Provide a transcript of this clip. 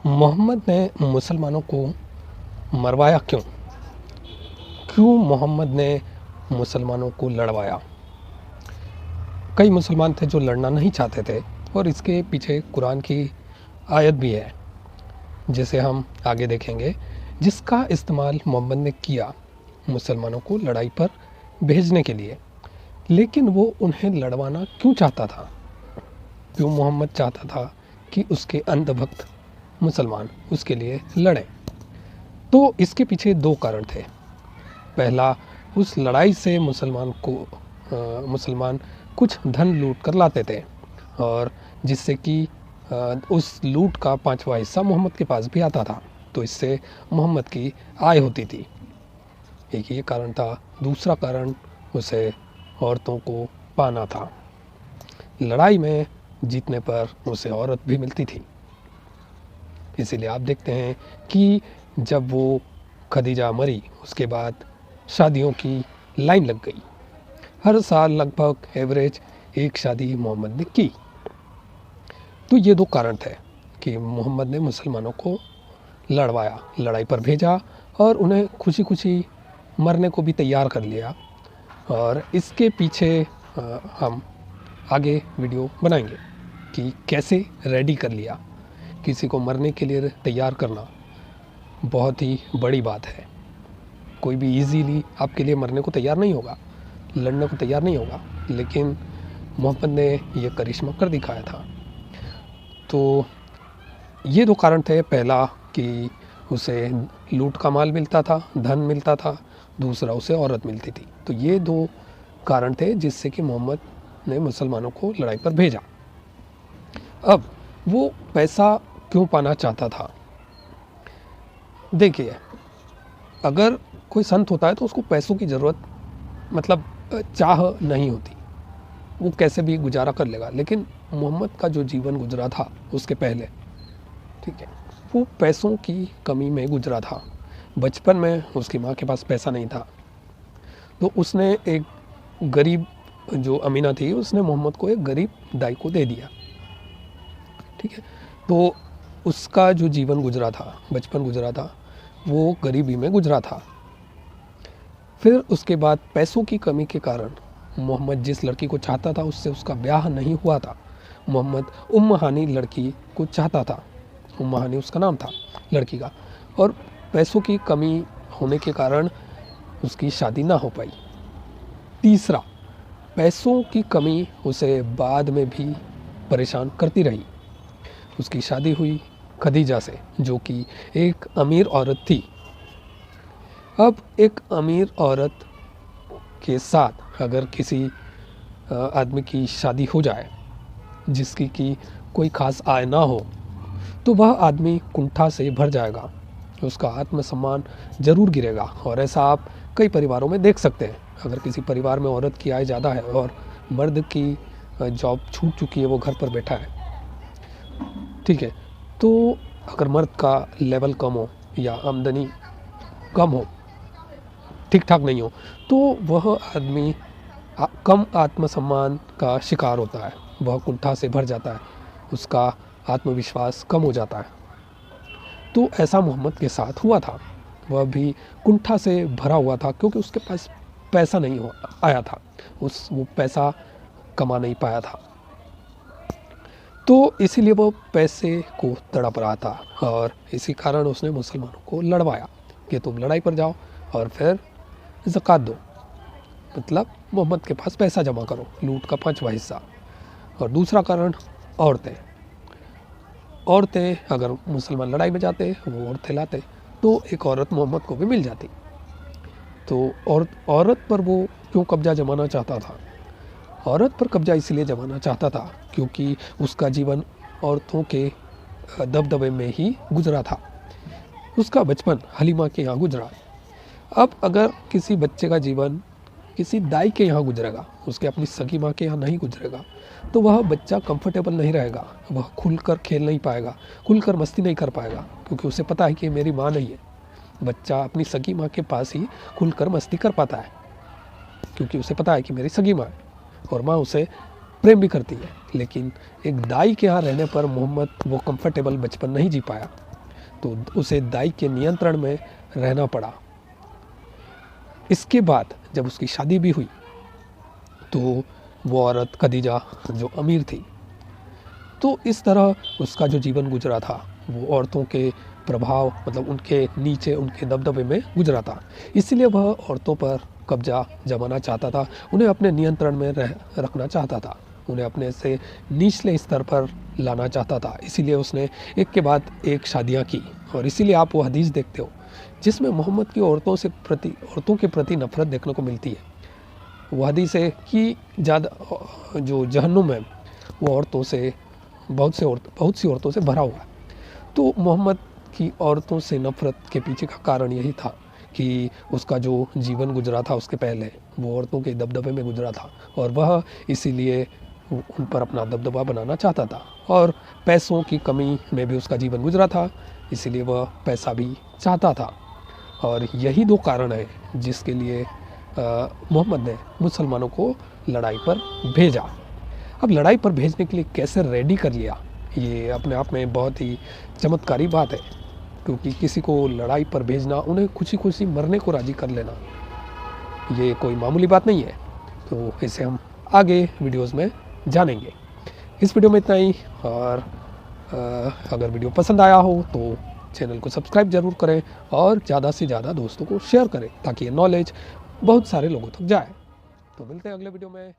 मोहम्मद ने मुसलमानों को मरवाया क्यों? क्यों मोहम्मद ने मुसलमानों को लड़वाया? कई मुसलमान थे जो लड़ना नहीं चाहते थे और इसके पीछे कुरान की आयत भी है, जिसे हम आगे देखेंगे, जिसका इस्तेमाल मोहम्मद ने किया मुसलमानों को लड़ाई पर भेजने के लिए। लेकिन वो उन्हें लड़वाना क्यों चाहता था? क्यों मोहम्मद चाहता था कि उसके अंधभक्त मुसलमान उसके लिए लड़ें? तो इसके पीछे दो कारण थे। पहला, उस लड़ाई से मुसलमान कुछ धन लूट कर लाते थे और जिससे कि उस लूट का 5वां हिस्सा मोहम्मद के पास भी आता था, तो इससे मोहम्मद की आय होती थी। एक ये कारण था। दूसरा कारण, उसे औरतों को पाना था। लड़ाई में जीतने पर उसे औरत भी मिलती थी। इसीलिए आप देखते हैं कि जब वो खदीजा मरी, उसके बाद शादियों की लाइन लग गई। हर साल लगभग एवरेज एक शादी मोहम्मद ने की। तो ये दो कारण थे कि मोहम्मद ने मुसलमानों को लड़वाया, लड़ाई पर भेजा और उन्हें खुशी खुशी मरने को भी तैयार कर लिया। और इसके पीछे हम आगे वीडियो बनाएंगे कि कैसे रेडी कर लिया। किसी को मरने के लिए तैयार करना बहुत ही बड़ी बात है। कोई भी इजीली आपके लिए मरने को तैयार नहीं होगा, लड़ने को तैयार नहीं होगा, लेकिन मोहम्मद ने ये करिश्मा कर दिखाया था। तो ये दो कारण थे। पहला कि उसे लूट का माल मिलता था, धन मिलता था। दूसरा, उसे औरत मिलती थी। तो ये दो कारण थे जिससे कि मोहम्मद ने मुसलमानों को लड़ाई पर भेजा। अब वो पैसा क्यों पाना चाहता था? देखिए, अगर कोई संत होता है तो उसको पैसों की ज़रूरत मतलब चाह नहीं होती, वो कैसे भी गुजारा कर लेगा। लेकिन मोहम्मद का जो जीवन गुजरा था उसके पहले, ठीक है, वो पैसों की कमी में गुजरा था। बचपन में उसकी माँ के पास पैसा नहीं था, तो उसने एक गरीब जो अमीना थी, उसने मोहम्मद को एक गरीब दाई को दे दिया। ठीक है, तो उसका जो जीवन गुजरा था, बचपन गुजरा था, वो गरीबी में गुजरा था। फिर उसके बाद पैसों की कमी के कारण मोहम्मद जिस लड़की को चाहता था उससे उसका ब्याह नहीं हुआ था। मोहम्मद उम्म हानी लड़की को चाहता था। उम्म हानी उसका नाम था लड़की का, और पैसों की कमी होने के कारण उसकी शादी ना हो पाई। तीसरा, पैसों की कमी उसे बाद में भी परेशान करती रही। उसकी शादी हुई खदीजा से, जो कि एक अमीर औरत थी। अब एक अमीर औरत के साथ अगर किसी आदमी की शादी हो जाए जिसकी कि कोई ख़ास आय ना हो, तो वह आदमी कुंठा से भर जाएगा, उसका आत्मसम्मान ज़रूर गिरेगा। और ऐसा आप कई परिवारों में देख सकते हैं। अगर किसी परिवार में औरत की आय ज़्यादा है और मर्द की जॉब छूट चुकी है, वो घर पर बैठा है, ठीक है, तो अगर मर्द का लेवल कम हो या आमदनी कम हो, ठीक ठाक नहीं हो, तो वह आदमी कम आत्मसम्मान का शिकार होता है। वह कुंठा से भर जाता है, उसका आत्मविश्वास कम हो जाता है। तो ऐसा मोहम्मद के साथ हुआ था। वह भी कुंठा से भरा हुआ था क्योंकि उसके पास पैसा नहीं आया था, वो पैसा कमा नहीं पाया था। तो इसीलिए वो पैसे को तड़प रहा था और इसी कारण उसने मुसलमानों को लड़वाया कि तुम लड़ाई पर जाओ और फिर ज़कात दो, मतलब मोहम्मद के पास पैसा जमा करो, लूट का 5वां हिस्सा। और दूसरा कारण, औरतें अगर मुसलमान लड़ाई में जाते, वो औरतें लाते, तो एक औरत मोहम्मद को भी मिल जाती। तो औरत पर वो क्यों कब्जा जमाना चाहता था? औरत पर कब्जा इसलिए जमाना चाहता था क्योंकि उसका जीवन औरतों के दबदबे में ही गुजरा था। उसका बचपन हलीमा के यहाँ गुजरा। अब अगर किसी बच्चे का जीवन किसी दाई के यहाँ गुजरेगा, उसके अपनी सगी माँ के यहाँ नहीं गुजरेगा, तो वह बच्चा कंफर्टेबल नहीं रहेगा। वह खुलकर खेल नहीं पाएगा, खुलकर मस्ती नहीं कर पाएगा, क्योंकि उसे पता है कि मेरी माँ नहीं है। बच्चा अपनी सगी माँ के पास ही खुलकर मस्ती कर पाता है, क्योंकि उसे पता है कि मेरी सगी माँ है और माँ उसे प्रेम भी करती है। लेकिन एक दाई के यहाँ रहने पर मोहम्मद वो कंफर्टेबल बचपन नहीं जी पाया। तो उसे दाई के नियंत्रण में रहना पड़ा। इसके बाद जब उसकी शादी भी हुई तो वो औरत खदीजा जो अमीर थी, तो इस तरह उसका जो जीवन गुजरा था वो औरतों के प्रभाव, मतलब उनके नीचे, उनके दबदबे में गुजरा था। इसीलिए वह औरतों पर कब्जा जमाना चाहता था, उन्हें अपने नियंत्रण में रखना चाहता था, उन्हें अपने से निचले स्तर पर लाना चाहता था। इसीलिए उसने एक के बाद एक शादियां की। और इसीलिए आप वो हदीस देखते हो जिसमें मोहम्मद की औरतों के प्रति नफ़रत देखने को मिलती है। वो हदीस है कि ज़्यादा जो जहन्नुम है वो औरतों से, बहुत सी औरतों से भरा हुआ है। तो मोहम्मद की औरतों से नफ़रत के पीछे का कारण यही था कि उसका जो जीवन गुजरा था उसके पहले वो औरतों के दबदबे में गुजरा था, और वह इसीलिए उन पर अपना दबदबा बनाना चाहता था। और पैसों की कमी में भी उसका जीवन गुजरा था, इसीलिए वह पैसा भी चाहता था। और यही दो कारण है जिसके लिए मोहम्मद ने मुसलमानों को लड़ाई पर भेजा। अब लड़ाई पर भेजने के लिए कैसे रेडी कर लिया, ये अपने आप में बहुत ही चमत्कारी बात है, क्योंकि किसी को लड़ाई पर भेजना, उन्हें खुशी खुशी मरने को राज़ी कर लेना, ये कोई मामूली बात नहीं है। तो इसे हम आगे वीडियोस में जानेंगे। इस वीडियो में इतना ही, और अगर वीडियो पसंद आया हो तो चैनल को सब्सक्राइब ज़रूर करें और ज़्यादा से ज़्यादा दोस्तों को शेयर करें ताकि ये नॉलेज बहुत सारे लोगों तक जाए। तो मिलते हैं अगले वीडियो में।